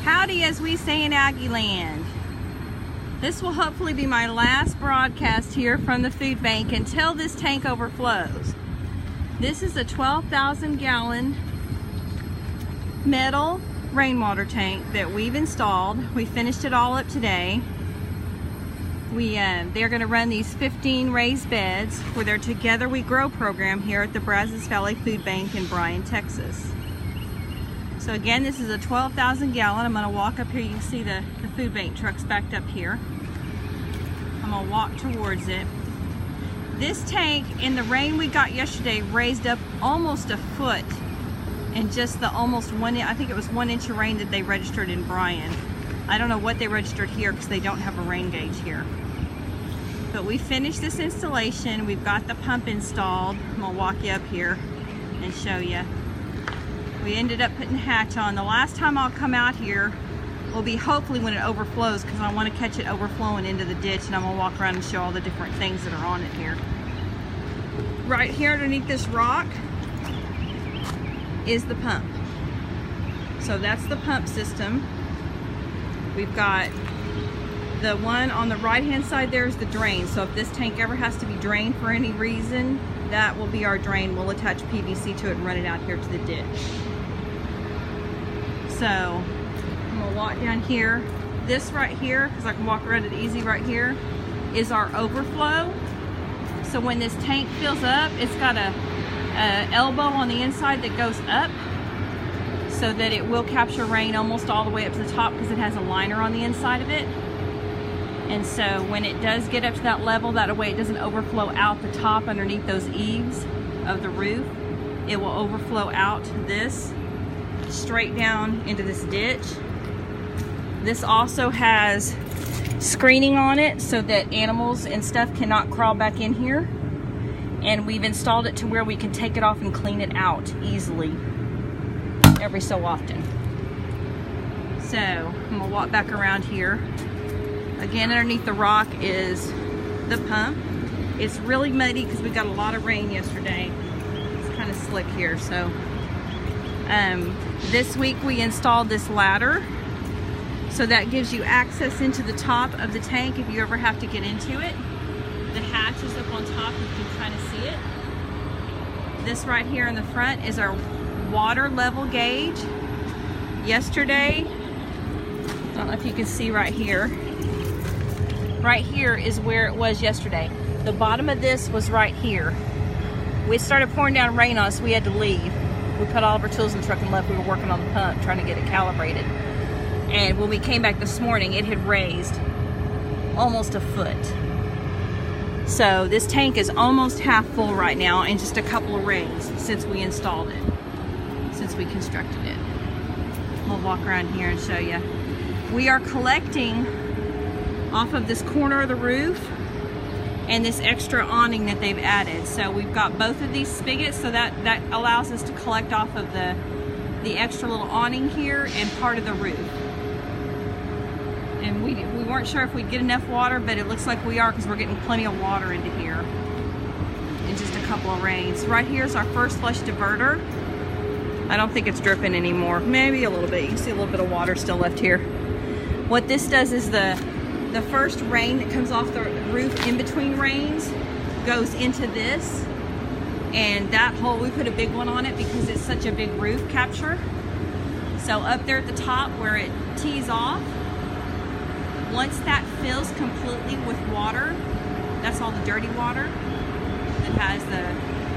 Howdy, as we say in Aggie Land. This will hopefully be my last broadcast here from the food bank until this tank overflows. This is a 12,000 gallon metal rainwater tank that we've installed. We finished it all up today. They're going to run these 15 raised beds for their Together We Grow program here at the Brazos Valley Food Bank in Bryan, Texas. So again, this is a 12,000 gallon. I'm going to walk up here. You can see the food bank trucks backed up here. I'm going to walk towards it. This tank, in the rain we got yesterday, raised up almost a foot in just the almost I think it was 1 inch of rain that they registered in Bryan. I don't know what they registered here because they don't have a rain gauge here. But we finished this installation. We've got the pump installed. I'm going to walk you up here and show you. We ended up putting the hatch on. The last time I'll come out here will be hopefully when it overflows, because I want to catch it overflowing into the ditch, and I'm going to walk around and show all the different things that are on it here. Right here underneath this rock is the pump. So that's the pump system. We've got the one on the right hand side there is the drain. So if this tank ever has to be drained for any reason, that will be our drain. We'll attach PVC to it and run it out here to the ditch. So I'm gonna walk down here. This right here, because I can walk around it easy right here, is our overflow. So when this tank fills up, it's got a elbow on the inside that goes up so that it will capture rain almost all the way up to the top, because it has a liner on the inside of it. And so when it does get up to that level, that way it doesn't overflow out the top underneath those eaves of the roof. It will overflow out this straight down into this ditch. This also has screening on it so that animals and stuff cannot crawl back in here. And we've installed it to where we can take it off and clean it out easily every so often. So I'm gonna walk back around here. Again, underneath the rock is the pump. It's really muddy because we got a lot of rain yesterday. It's kind of slick here. So this week we installed this ladder. So that gives you access into the top of the tank if you ever have to get into it. The hatch is up on top, you can kind of see it. This right here in the front is our water level gauge. Yesterday, I don't know if you can see right here. Right here is where it was yesterday. The bottom of this was right here. We started pouring down rain on us, we had to leave. We put all of our tools in the truck and left. We were working on the pump, trying to get it calibrated. And when we came back this morning, it had raised almost a foot. So this tank is almost half full right now, and just a couple of rains since we installed it, since we constructed it. We'll walk around here and show you. We are collecting off of this corner of the roof and this extra awning that they've added. So we've got both of these spigots, so that allows us to collect off of the extra little awning here and part of the roof. And we weren't sure if we'd get enough water, but it looks like we are, because we're getting plenty of water into here in just a couple of rains. Right here is our first flush diverter. I don't think it's dripping anymore. Maybe a little bit. You can see a little bit of water still left here. What this does is the first rain that comes off the roof in between rains goes into this, and that hole, we put a big one on it because it's such a big roof capture. So up there at the top where it tees off, once that fills completely with water, that's all the dirty water that has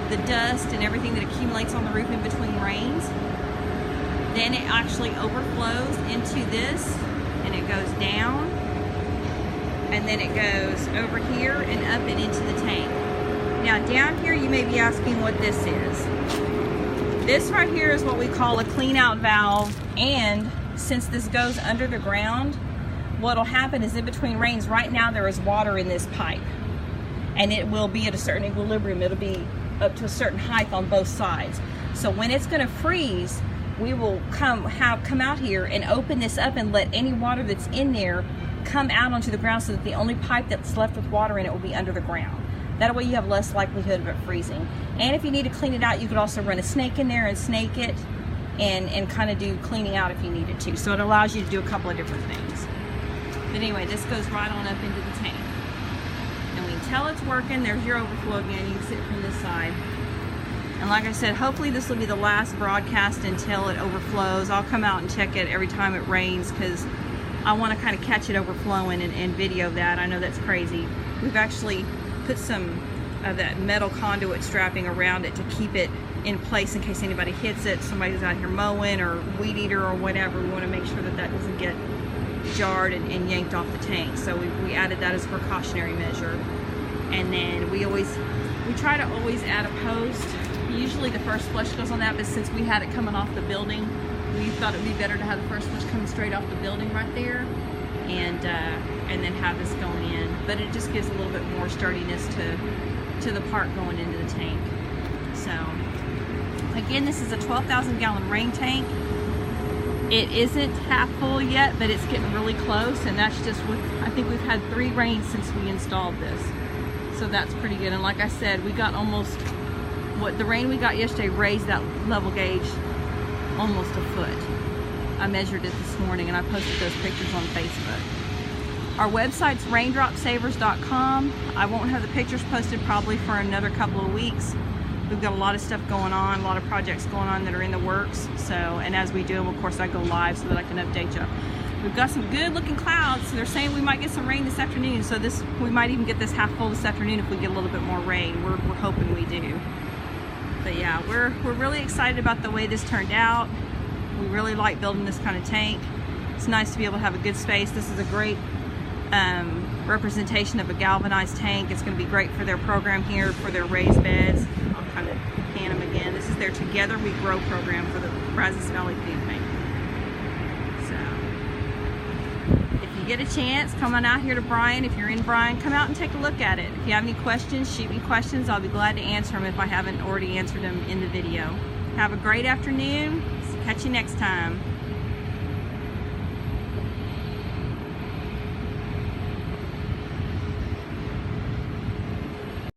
the dust and everything that accumulates on the roof in between rains, then it actually overflows into this, and it goes down, and then it goes over here and up and into the tank. Now down here you may be asking what this is. This right here is what we call a clean out valve, and since this goes under the ground, what'll happen is in between rains, right now there is water in this pipe, and it will be at a certain equilibrium. It'll be up to a certain height on both sides. So when it's gonna freeze, we will come out here and open this up and let any water that's in there come out onto the ground, so that the only pipe that's left with water in it will be under the ground. That way you have less likelihood of it freezing. And if you need to clean it out, you could also run a snake in there and snake it and kind of do cleaning out if you needed to. So it allows you to do a couple of different things. But anyway, this goes right on up into the tank. And we can tell it's working. There's your overflow again. You can see it from this side. And like I said, hopefully this will be the last broadcast until it overflows. I'll come out and check it every time it rains because I want to kind of catch it overflowing and video that. I know that's crazy. We've actually put some of that metal conduit strapping around it to keep it in place in case anybody hits it, somebody's out here mowing or weed eater or whatever. We want to make sure that that doesn't get jarred and yanked off the tank. So we added that as a precautionary measure. And then we try to always add a post. Usually the first flush goes on that, but since we had it coming off the building, we thought it'd be better to have the first flush coming straight off the building right there, and then have this going in. But it just gives a little bit more sturdiness to the part going into the tank. So again, this is a 12,000 gallon rain tank. It isn't half full yet, but it's getting really close, and that's just with, I think we've had 3 rains since we installed this. So that's pretty good. And like I said, we got almost, what the rain we got yesterday raised that level gauge almost a foot. I measured it this morning and I posted those pictures on Facebook. Our website's raindropsavers.com. I won't have the pictures posted probably for another couple of weeks. We've got a lot of stuff going on, a lot of projects going on that are in the works. So, and as we do them, of course, I go live so that I can update you. We've got some good looking clouds. They're saying we might get some rain this afternoon. So we might even get this half full this afternoon if we get a little bit more rain. We're hoping we do. But yeah, we're really excited about the way this turned out. We really like building this kind of tank. It's nice to be able to have a good space. This is a great representation of a galvanized tank. It's going to be great for their program here, for their raised beds. I'll kind of pan them again. This is their Together We Grow program for the Brazos Valley Food Bank. So, if you get a chance, come on out here to Bryan. If you're in Bryan, come out and take a look at it. If you have any questions, shoot me questions. I'll be glad to answer them if I haven't already answered them in the video. Have a great afternoon. Catch you next time.